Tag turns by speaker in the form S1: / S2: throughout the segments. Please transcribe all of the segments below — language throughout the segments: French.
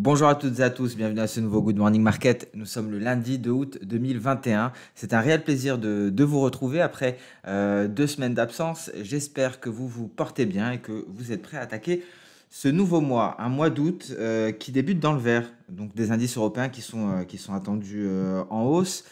S1: Bonjour à toutes et à tous, bienvenue à ce nouveau Good Morning Market. Nous sommes le lundi 2 août 2021. C'est un réel plaisir de vous retrouver après 2 semaines d'absence. J'espère que vous vous portez bien et que vous êtes prêts à attaquer ce nouveau mois, un mois d'août qui débute dans le vert. Donc des indices européens qui sont attendus en hausse,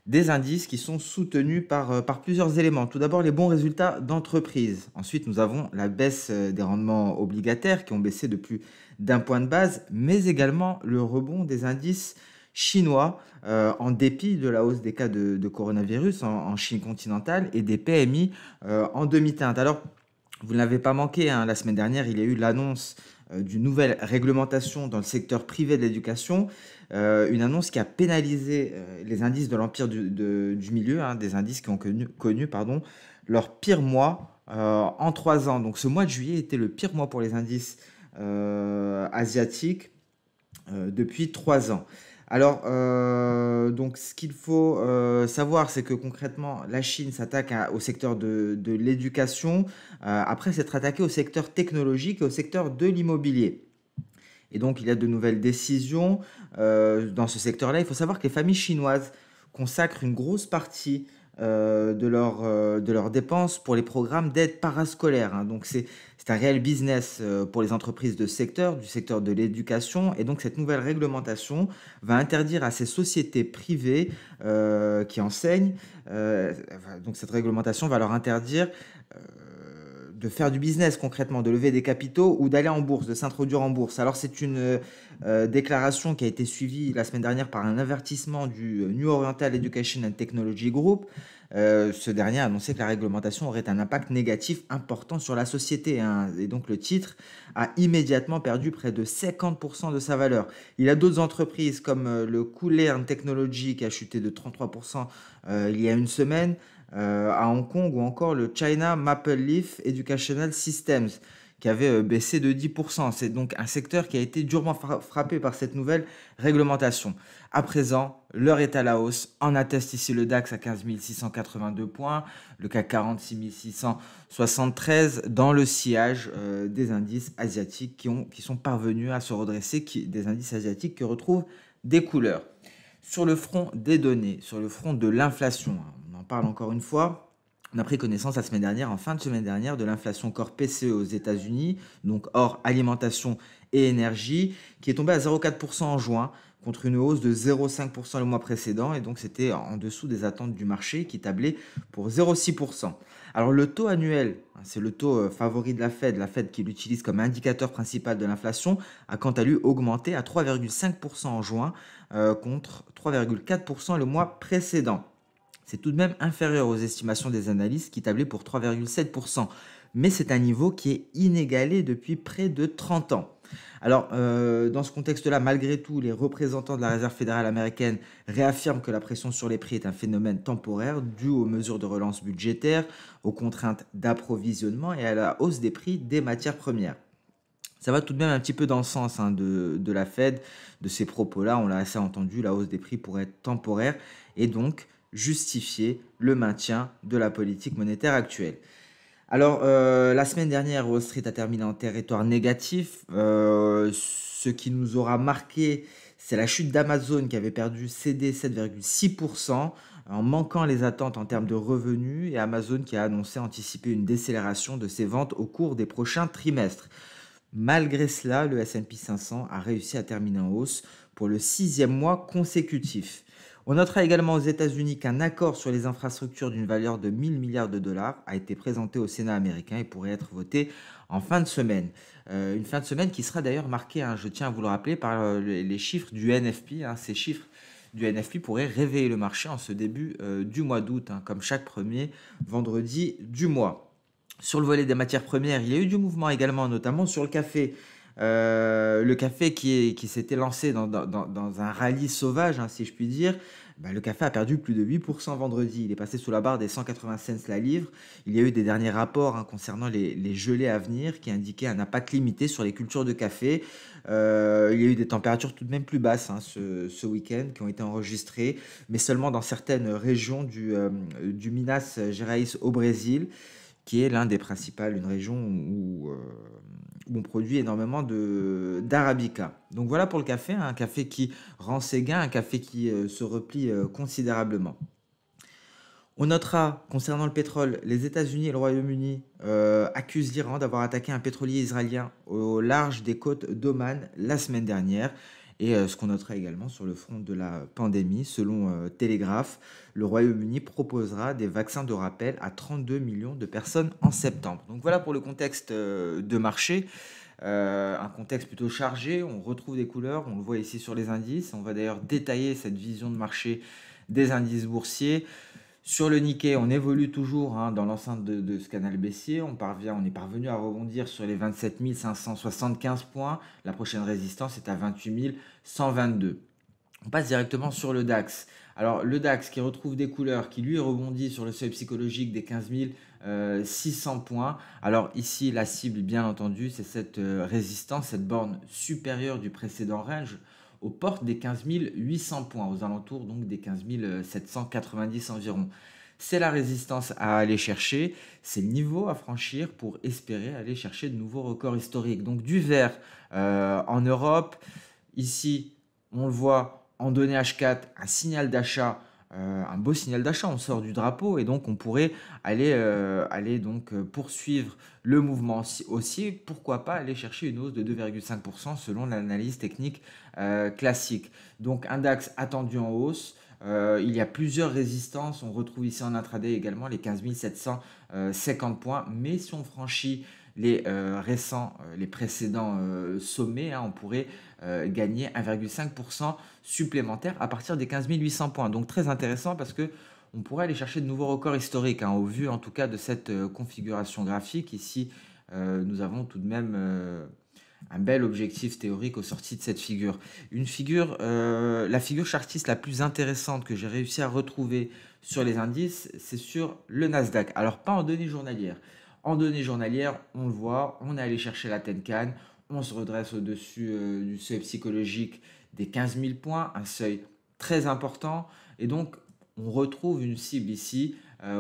S1: des indices qui sont soutenus par plusieurs éléments. Tout d'abord, les bons résultats d'entreprise. Ensuite, nous avons la baisse des rendements obligataires qui ont baissé de plus d'un point de base, mais également le rebond des indices chinois en dépit de la hausse des cas de coronavirus en Chine continentale et des PMI en demi-teinte. Alors, vous ne l'avez pas manqué, hein, la semaine dernière, il y a eu l'annonce d'une nouvelle réglementation dans le secteur privé de l'éducation, une annonce qui a pénalisé les indices de l'empire du milieu, hein, des indices qui ont connu pardon, leur pire mois en 3 ans. Donc ce mois de juillet était le pire mois pour les indices asiatiques depuis 3 ans. Alors, donc, ce qu'il faut savoir, c'est que concrètement, la Chine s'attaque au secteur de l'éducation, après s'être attaquée au secteur technologique et au secteur de l'immobilier. Et donc, il y a de nouvelles décisions dans ce secteur-là. Il faut savoir que les familles chinoises consacrent une grosse partie de leurs dépenses pour les programmes d'aide parascolaire, hein. Donc, c'est un réel business pour les entreprises de secteur, du secteur de l'éducation. Et donc, cette nouvelle réglementation va interdire à ces sociétés privées qui enseignent, donc cette réglementation va leur interdire de faire du business concrètement, de lever des capitaux ou d'aller en bourse, de s'introduire en bourse. Alors c'est une déclaration qui a été suivie la semaine dernière par un avertissement du New Oriental Education and Technology Group. Ce dernier a annoncé que la réglementation aurait un impact négatif important sur la société, hein. Et donc le titre a immédiatement perdu près de 50% de sa valeur. Il y a d'autres entreprises comme le Coolern Technology qui a chuté de 33% il y a une semaine à Hong Kong, ou encore le China Maple Leaf Educational Systems qui avait baissé de 10%. C'est donc un secteur qui a été durement frappé par cette nouvelle réglementation. À présent, l'heure est à la hausse. En atteste ici le DAX à 15 682 points, le CAC 40 6 673 dans le sillage des indices asiatiques qui sont parvenus à se redresser, des indices asiatiques qui retrouvent des couleurs. Sur le front des données, sur le front de l'inflation, hein, on en parle encore une fois. On a pris connaissance la semaine dernière, en fin de semaine dernière, de l'inflation corps PCE aux États-Unis, donc hors alimentation et énergie, qui est tombée à 0,4% en juin, contre une hausse de 0,5% le mois précédent, et donc c'était en dessous des attentes du marché qui tablait pour 0,6%. Alors le taux annuel, hein, c'est le taux favori de la Fed qui l'utilise comme indicateur principal de l'inflation, a quant à lui augmenté à 3,5% en juin, contre 3,4% le mois précédent. C'est tout de même inférieur aux estimations des analystes qui tablaient pour 3,7%. Mais c'est un niveau qui est inégalé depuis près de 30 ans. Alors, dans ce contexte-là, malgré tout, les représentants de la Réserve fédérale américaine réaffirment que la pression sur les prix est un phénomène temporaire dû aux mesures de relance budgétaire, aux contraintes d'approvisionnement et à la hausse des prix des matières premières. Ça va tout de même un petit peu dans le sens, hein, de la Fed, de ces propos-là. On l'a assez entendu, la hausse des prix pourrait être temporaire et donc justifier le maintien de la politique monétaire actuelle. Alors, la semaine dernière, Wall Street a terminé en territoire négatif. Ce qui nous aura marqué, c'est la chute d'Amazon qui avait perdu cédé 7,6% en manquant les attentes en termes de revenus, et Amazon qui a annoncé anticiper une décélération de ses ventes au cours des prochains trimestres. Malgré cela, le S&P 500 a réussi à terminer en hausse pour le 6e mois consécutif. On notera également aux États-Unis qu'un accord sur les infrastructures d'une valeur de 1000 milliards de dollars a été présenté au Sénat américain et pourrait être voté en fin de semaine. Une fin de semaine qui sera d'ailleurs marquée, hein, je tiens à vous le rappeler, par les chiffres du NFP, hein. Ces chiffres du NFP pourraient réveiller le marché en ce début du mois d'août, hein, comme chaque premier vendredi du mois. Sur le volet des matières premières, il y a eu du mouvement également, notamment sur le café. Le café qui s'était lancé dans un rallye sauvage, hein, si je puis dire. Bah, le café a perdu plus de 8% vendredi. Il est passé sous la barre des 180 cents la livre. Il y a eu des derniers rapports, hein, concernant les gelées à venir qui indiquaient un impact limité sur les cultures de café. Il y a eu des températures tout de même plus basses, hein, ce week-end qui ont été enregistrées, mais seulement dans certaines régions du Minas Gerais au Brésil, qui est une région où on produit énormément d'arabica. Donc voilà pour le café, hein, un café qui rend ses gains, un café qui se replie considérablement. On notera, concernant le pétrole, les États-Unis et le Royaume-Uni accusent l'Iran d'avoir attaqué un pétrolier israélien au large des côtes d'Oman la semaine dernière. Et ce qu'on notera également sur le front de la pandémie, selon Telegraph, le Royaume-Uni proposera des vaccins de rappel à 32 millions de personnes en septembre. Donc voilà pour le contexte de marché. Un contexte plutôt chargé, on retrouve des couleurs, on le voit ici sur les indices. On va d'ailleurs détailler cette vision de marché des indices boursiers. Sur le Nikkei, on évolue toujours hein, dans l'enceinte de ce canal baissier. On est parvenu à rebondir sur les 27 575 points. La prochaine résistance est à 28 122. On passe directement sur le DAX. Alors le DAX qui retrouve des couleurs, qui lui rebondit sur le seuil psychologique des 15 600 points. Alors ici, la cible, bien entendu, c'est cette résistance, cette borne supérieure du précédent range aux portes des 15 800 points, aux alentours donc des 15 790 environ. C'est la résistance à aller chercher, c'est le niveau à franchir pour espérer aller chercher de nouveaux records historiques. Donc du vert en Europe, ici on le voit en données H4, un signal d'achat, un beau signal d'achat, on sort du drapeau et donc on pourrait aller donc poursuivre le mouvement haussier, pourquoi pas aller chercher une hausse de 2,5% selon l'analyse technique classique. Donc un DAX attendu en hausse. Il y a plusieurs résistances, on retrouve ici en intraday également les 15 750 points, mais si on franchit les précédents sommets, hein, on pourrait gagner 1,5% supplémentaire à partir des 15 800 points. Donc très intéressant parce que on pourrait aller chercher de nouveaux records historiques, hein, au vu en tout cas de cette configuration graphique. Ici, nous avons tout de même un bel objectif théorique au sorti de cette figure. La figure chartiste la plus intéressante que j'ai réussi à retrouver sur les indices, c'est sur le Nasdaq. Alors pas en données journalières. En données journalières, on le voit, on est allé chercher la Tenkan, on se redresse au-dessus du seuil psychologique des 15 000 points, un seuil très important. Et donc, on retrouve une cible ici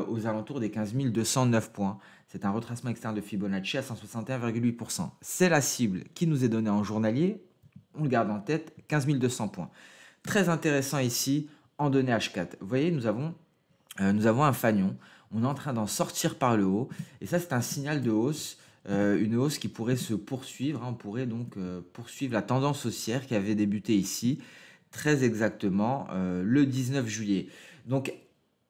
S1: aux alentours des 15 209 points. C'est un retracement externe de Fibonacci à 161,8%. C'est la cible qui nous est donnée en journalier. On le garde en tête, 15 200 points. Très intéressant ici en données H4. Vous voyez, nous avons un fanion. On est en train d'en sortir par le haut. Et ça, c'est un signal de hausse. Une hausse qui pourrait se poursuivre. Hein. On pourrait donc poursuivre la tendance haussière qui avait débuté ici, très exactement le 19 juillet. Donc,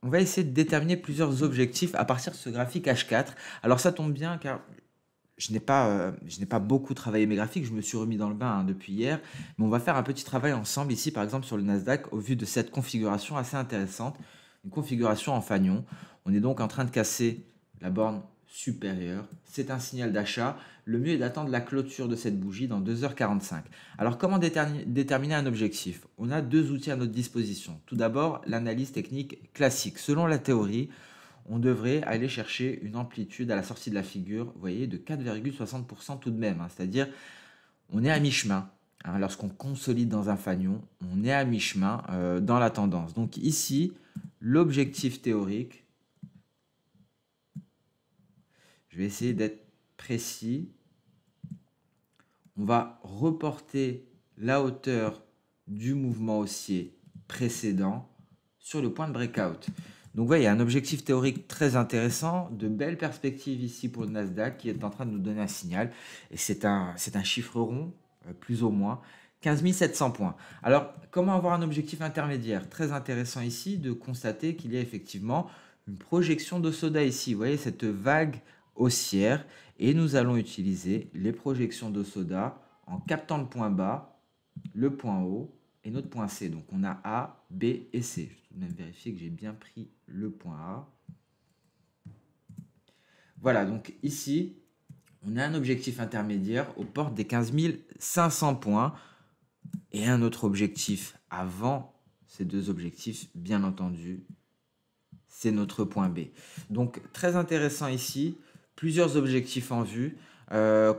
S1: on va essayer de déterminer plusieurs objectifs à partir de ce graphique H4. Alors, ça tombe bien car je n'ai pas beaucoup travaillé mes graphiques, je me suis remis dans le bain hein, depuis hier, mais on va faire un petit travail ensemble ici, par exemple sur le Nasdaq, au vu de cette configuration assez intéressante, une configuration en fanion. On est donc en train de casser la borne supérieure. C'est un signal d'achat. Le mieux est d'attendre la clôture de cette bougie dans 2h45. Alors, comment déterminer un objectif? On a deux outils à notre disposition. Tout d'abord, l'analyse technique classique. Selon la théorie, on devrait aller chercher une amplitude à la sortie de la figure, vous voyez, de 4,60% tout de même. Hein. C'est-à-dire, on est à mi-chemin. Hein. Lorsqu'on consolide dans un fanion, on est à mi-chemin dans la tendance. Donc ici, l'objectif théorique, je vais essayer d'être précis. On va reporter la hauteur du mouvement haussier précédent sur le point de breakout. Donc, vous voyez, il y a un objectif théorique très intéressant, de belles perspectives ici pour le Nasdaq qui est en train de nous donner un signal. Et c'est un chiffre rond, plus ou moins, 15 700 points. Alors, comment avoir un objectif intermédiaire? Très intéressant ici de constater qu'il y a effectivement une projection de soda ici. Vous voyez cette vague haussière. Et nous allons utiliser les projections de soda en captant le point bas, le point haut et notre point C. Donc on a A, B et C. Je vais tout de même vérifier que j'ai bien pris le point A. Voilà, donc ici, on a un objectif intermédiaire aux portes des 15 500 points et un autre objectif avant ces deux objectifs, bien entendu, c'est notre point B. Donc très intéressant ici, plusieurs objectifs en vue.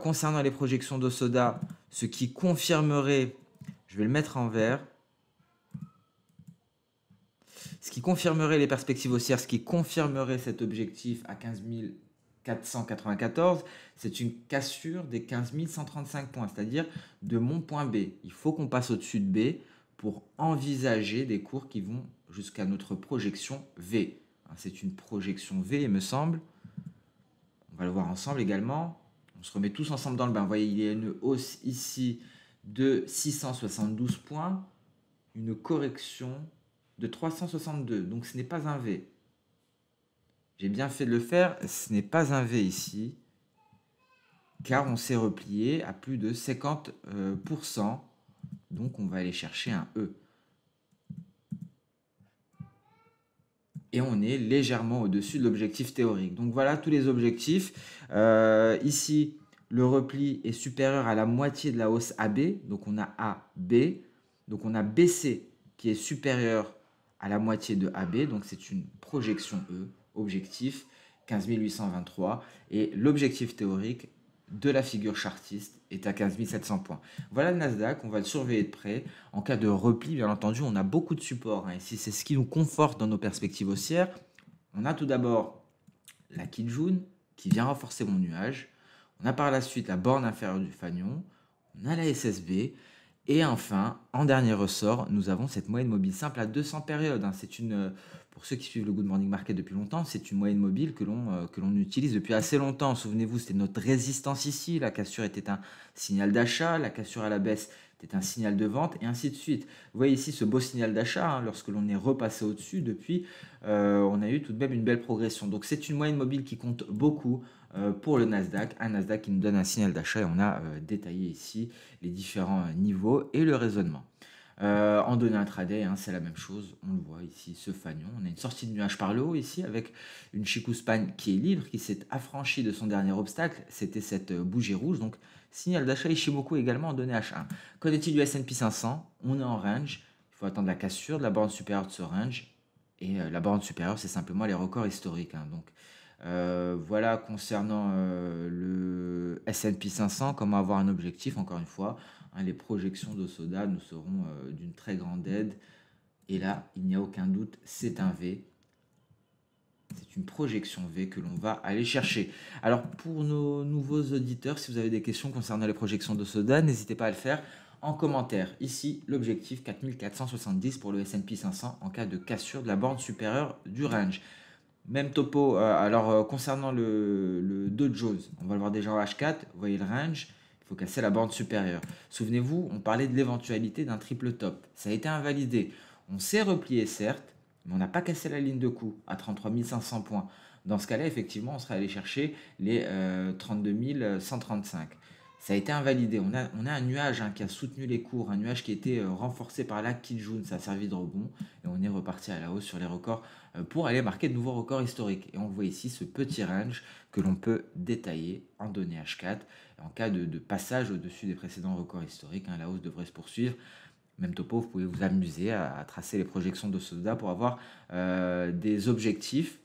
S1: Concernant les projections de soda, ce qui confirmerait, je vais le mettre en vert, ce qui confirmerait les perspectives haussières, ce qui confirmerait cet objectif à 15 494, c'est une cassure des 15 135 points, c'est-à-dire de mon point B. Il faut qu'on passe au-dessus de B pour envisager des cours qui vont jusqu'à notre projection V. C'est une projection V, il me semble. On va le voir ensemble également. On se remet tous ensemble dans le bain. Vous voyez, il y a une hausse ici de 672 points, une correction de 362. Donc ce n'est pas un V. J'ai bien fait de le faire, ce n'est pas un V ici, car on s'est replié à plus de 50%. Donc on va aller chercher un E. Et on est légèrement au-dessus de l'objectif théorique. Donc voilà tous les objectifs. Ici, le repli est supérieur à la moitié de la hausse AB. Donc on a AB. Donc on a BC qui est supérieur à la moitié de AB. Donc c'est une projection E, objectif 15 823. Et l'objectif théorique de la figure chartiste est à 15 700 points. Voilà le Nasdaq, on va le surveiller de près. En cas de repli, bien entendu, on a beaucoup de supports. Ici, c'est ce qui nous conforte dans nos perspectives haussières. On a tout d'abord la Kijun qui vient renforcer mon nuage. On a par la suite la borne inférieure du fanion. On a la SSB. Et enfin, en dernier ressort, nous avons cette moyenne mobile simple à 200 périodes. C'est une, pour ceux qui suivent le Good Morning Market depuis longtemps, c'est une moyenne mobile que l'on utilise depuis assez longtemps. Souvenez-vous, c'était notre résistance ici. La cassure était un signal d'achat, la cassure à la baisse était un signal de vente, et ainsi de suite. Vous voyez ici ce beau signal d'achat. Lorsque l'on est repassé au-dessus, depuis, on a eu tout de même une belle progression. Donc c'est une moyenne mobile qui compte beaucoup pour le Nasdaq, un Nasdaq qui nous donne un signal d'achat, et on a détaillé ici les différents niveaux et le raisonnement. En données intraday, c'est la même chose, on le voit ici, ce fanion. On a une sortie de nuage par le haut ici avec une Chikou Span qui est libre, qui s'est affranchie de son dernier obstacle, c'était cette bougie rouge. Donc signal d'achat Ishimoku également en données H1. Qu'en est-il du S&P 500? On est en range, il faut attendre la cassure de la borne supérieure de ce range, et la borne supérieure c'est simplement les records historiques. Donc voilà concernant le S&P 500, comment avoir un objectif, encore une fois. Les projections d'Osoda nous seront d'une très grande aide. Et là, il n'y a aucun doute, c'est un V. C'est une projection V que l'on va aller chercher. Alors, pour nos nouveaux auditeurs, si vous avez des questions concernant les projections d'Osoda, n'hésitez pas à le faire en commentaire. Ici, l'objectif 4470 pour le S&P 500 en cas de cassure de la borne supérieure du range. Même topo, concernant le Dow Jones, on va le voir déjà en H4, vous voyez le range, il faut casser la borne supérieure. Souvenez-vous, on parlait de l'éventualité d'un triple top. Ça a été invalidé. On s'est replié certes, mais on n'a pas cassé la ligne de coup à 33 500 points. Dans ce cas-là, effectivement, on serait allé chercher les 32 135. Ça a été invalidé. On a un nuage qui a soutenu les cours, un nuage qui a été renforcé par la Kijun. Ça a servi de rebond et on est reparti à la hausse sur les records pour aller marquer de nouveaux records historiques. Et on voit ici ce petit range que l'on peut détailler en données H4. En cas de passage au-dessus des précédents records historiques, la hausse devrait se poursuivre. Même topo, vous pouvez vous amuser à tracer les projections de Soda pour avoir des objectifs.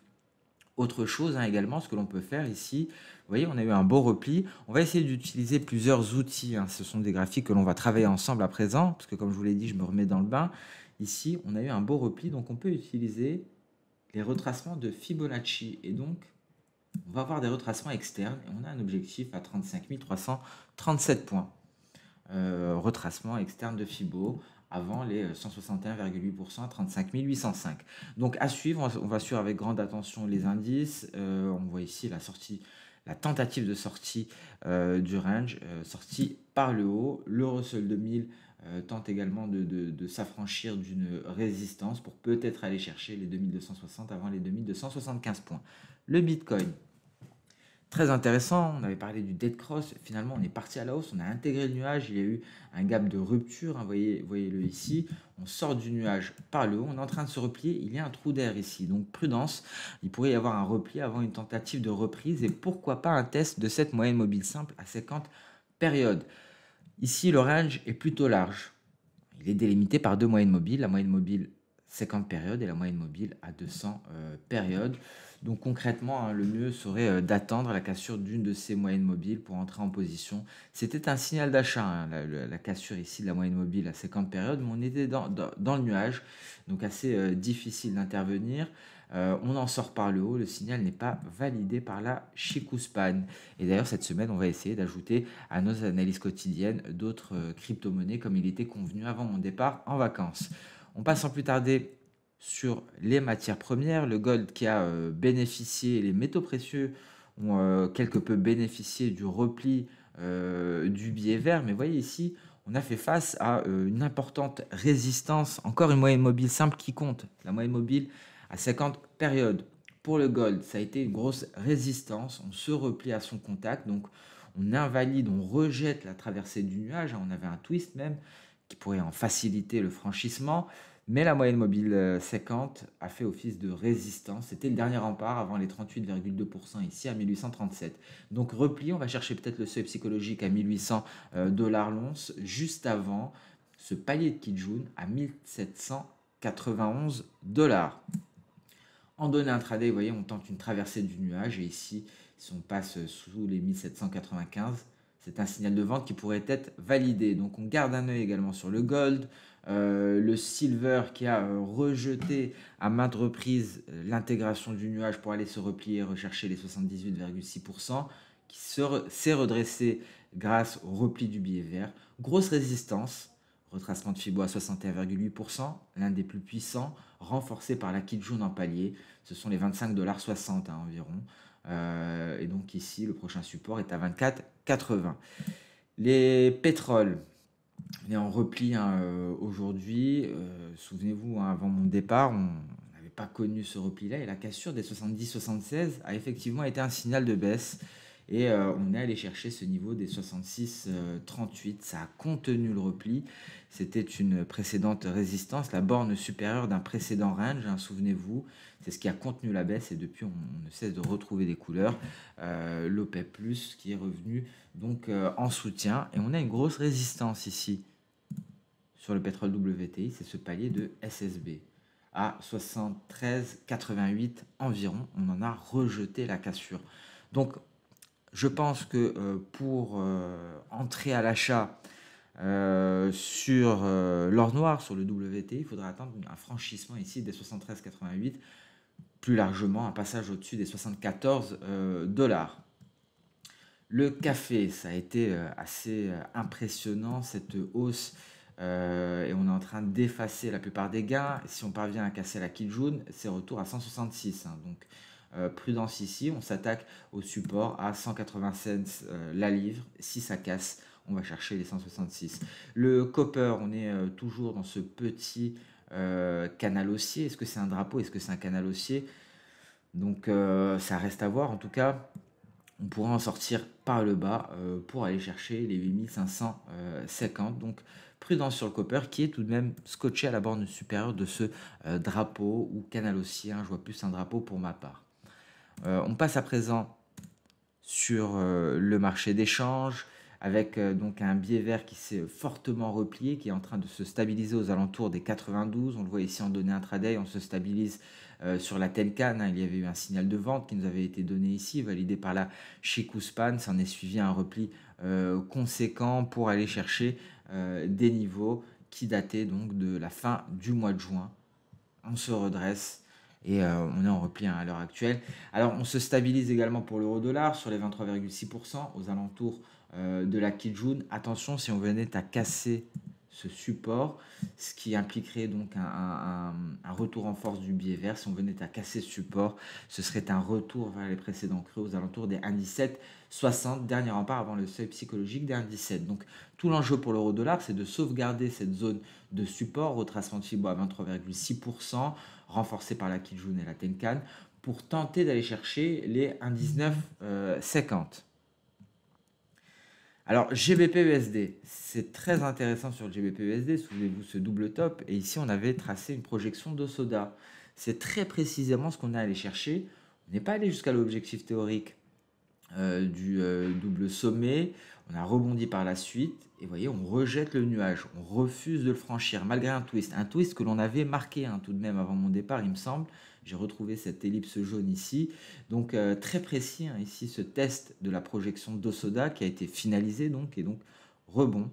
S1: Autre chose également, ce que l'on peut faire ici, vous voyez, on a eu un beau repli. On va essayer d'utiliser plusieurs outils. Ce sont des graphiques que l'on va travailler ensemble à présent, parce que comme je vous l'ai dit, je me remets dans le bain. Ici, on a eu un beau repli, donc on peut utiliser les retracements de Fibonacci. Et donc, on va avoir des retracements externes, et on a un objectif à 35 337 points. Retracement externe de Fibo avant les 161,8% à 35 805. Donc à suivre, on va suivre avec grande attention les indices. On voit ici la tentative de sortie du range, sortie par le haut. Le Russell 2000 tente également de s'affranchir d'une résistance pour peut-être aller chercher les 2260 avant les 2275 points. Le Bitcoin, très intéressant, on avait parlé du dead cross, finalement on est parti à la hausse, on a intégré le nuage, il y a eu un gap de rupture, voyez-le ici, on sort du nuage par le haut, on est en train de se replier, il y a un trou d'air ici, donc prudence, il pourrait y avoir un repli avant une tentative de reprise, et pourquoi pas un test de cette moyenne mobile simple à 50 périodes. Ici le range est plutôt large, il est délimité par deux moyennes mobiles, la moyenne mobile 50 périodes et la moyenne mobile à 200 périodes. Donc concrètement, hein, le mieux serait d'attendre la cassure d'une de ces moyennes mobiles pour entrer en position. C'était un signal d'achat, hein, la cassure ici de la moyenne mobile à 50 périodes, mais on était dans le nuage, donc assez difficile d'intervenir. On en sort par le haut, le signal n'est pas validé par la Chikuspan. Et d'ailleurs, cette semaine, on va essayer d'ajouter à nos analyses quotidiennes d'autres crypto-monnaies comme il était convenu avant mon départ en vacances. On passe sans plus tarder sur les matières premières. Le gold qui a bénéficié, les métaux précieux ont quelque peu bénéficié du repli du billet vert. Mais voyez ici, on a fait face à une importante résistance. Encore une moyenne mobile simple qui compte. La moyenne mobile à 50 périodes. Pour le gold, ça a été une grosse résistance. On se replie à son contact. Donc, on invalide, on rejette la traversée du nuage. On avait un twist même qui pourrait en faciliter le franchissement. Mais la moyenne mobile 50 a fait office de résistance. C'était le dernier rempart avant les 38,2% ici à 1837. Donc repli, on va chercher peut-être le seuil psychologique à 1800 dollars l'once, juste avant ce palier de Kijun à 1791 dollars. En données intraday, vous voyez, on tente une traversée du nuage et ici, si on passe sous les 1795, c'est un signal de vente qui pourrait être validé. Donc on garde un œil également sur le gold, le silver qui a rejeté à maintes reprises l'intégration du nuage pour aller se replier et rechercher les 78,6%, qui s'est redressé grâce au repli du billet vert. Grosse résistance, retracement de Fibo à 61,8%, l'un des plus puissants, renforcé par la Kijun en palier. Ce sont les 25,60 $ environ. Et donc ici, le prochain support est à 24,80. Les pétroles, on est en repli aujourd'hui. Souvenez-vous, avant mon départ, on n'avait pas connu ce repli-là. Et la cassure des 70-76 a effectivement été un signal de baisse. Et on est allé chercher ce niveau des 66,38. Ça a contenu le repli. C'était une précédente résistance, la borne supérieure d'un précédent range, hein, souvenez-vous. C'est ce qui a contenu la baisse et depuis on ne cesse de retrouver des couleurs. L'OPEP+, qui est revenu donc en soutien. Et on a une grosse résistance ici sur le pétrole WTI, c'est ce palier de SSB. À 73,88 environ, on en a rejeté la cassure. Donc je pense que pour entrer à l'achat sur l'or noir, sur le WTI, il faudra attendre un franchissement ici des 73,88, plus largement un passage au-dessus des 74 dollars. Le café, ça a été assez impressionnant, cette hausse, et on est en train d'effacer la plupart des gains. Si on parvient à casser la Kijun, c'est retour à 166, hein, donc prudence ici, on s'attaque au support à 180 cents la livre. Si ça casse, on va chercher les 166. Le copper, on est toujours dans ce petit canal haussier. Est-ce que c'est un drapeau? Est-ce que c'est un canal haussier? Donc ça reste à voir. En tout cas, on pourra en sortir par le bas pour aller chercher les 8550. Donc prudence sur le copper qui est tout de même scotché à la borne supérieure de ce drapeau ou canal haussier, hein. Je vois plus un drapeau pour ma part. On passe à présent sur le marché d'échange avec donc un biais vert qui s'est fortement replié, qui est en train de se stabiliser aux alentours des 92. On le voit ici en données intraday, on se stabilise sur la Tenkan, hein. Il y avait eu un signal de vente qui nous avait été donné ici, validé par la Chikuspan. Ça en est suivi un repli conséquent pour aller chercher des niveaux qui dataient donc de la fin du mois de juin. On se redresse et on est en repli à l'heure actuelle. Alors on se stabilise également pour l'euro-dollar sur les 23,6% aux alentours de la Kijun. Attention, si on venait à casser ce support, ce qui impliquerait donc un retour en force du biais vert. Si on venait à casser ce support, ce serait un retour vers les précédents creux aux alentours des 1,1760, dernier rempart avant le seuil psychologique des 1,17. Donc tout l'enjeu pour l'euro-dollar, c'est de sauvegarder cette zone de support, retracement de Fibo à 23,6%, renforcé par la Kijun et la Tenkan, pour tenter d'aller chercher les 1,1950. Alors, GBP-USD, c'est très intéressant sur le GBP-USD, souvenez-vous ce double top, et ici on avait tracé une projection d'Osoda. C'est très précisément ce qu'on est allé chercher. On n'est pas allé jusqu'à l'objectif théorique du double sommet. On a rebondi par la suite. Et vous voyez, on rejette le nuage. On refuse de le franchir malgré un twist. Un twist que l'on avait marqué hein, tout de même avant mon départ, il me semble. J'ai retrouvé cette ellipse jaune ici. Donc très précis hein, ici ce test de la projection d'Osoda qui a été finalisé. Donc, et donc rebond,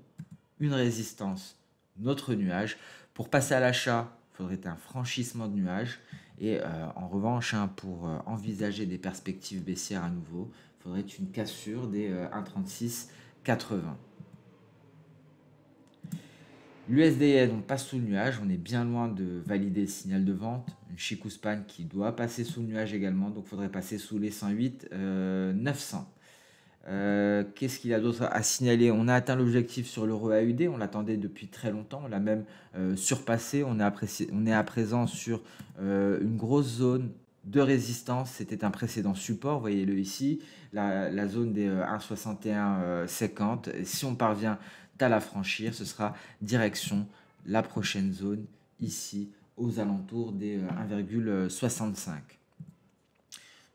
S1: une résistance, notre nuage. Pour passer à l'achat, il faudrait un franchissement de nuage. Et en revanche, hein, pour envisager des perspectives baissières à nouveau, il faudrait une cassure des 1,3680. L'USDN, on passe sous le nuage, on est bien loin de valider le signal de vente. Une Chikuspan qui doit passer sous le nuage également, donc il faudrait passer sous les 108 900. Qu'est-ce qu'il y a d'autre à signaler? On a atteint l'objectif sur l'euro AUD, on l'attendait depuis très longtemps, on l'a même surpassé. On est à présent sur une grosse zone de résistance. C'était un précédent support, voyez-le ici, la zone des 1,6150. Si on parvient à la franchir, ce sera direction la prochaine zone ici aux alentours des 1,65.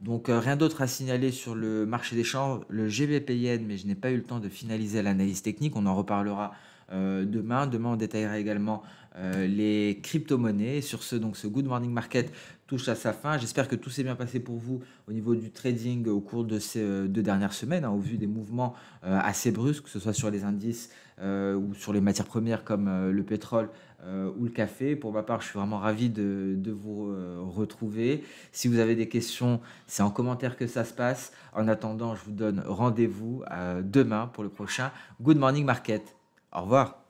S1: Donc rien d'autre à signaler sur le marché des changes, le GBP Yen, mais je n'ai pas eu le temps de finaliser l'analyse technique, on en reparlera demain. Demain on détaillera également les crypto-monnaies. Et sur ce, donc ce Good Morning Market touche à sa fin. J'espère que tout s'est bien passé pour vous au niveau du trading au cours de ces 2 dernières semaines, hein, au vu des mouvements assez brusques, que ce soit sur les indices ou sur les matières premières comme le pétrole ou le café. Pour ma part, je suis vraiment ravi de vous retrouver. Si vous avez des questions, c'est en commentaire que ça se passe. En attendant, je vous donne rendez-vous demain pour le prochain Good Morning Market. Au revoir.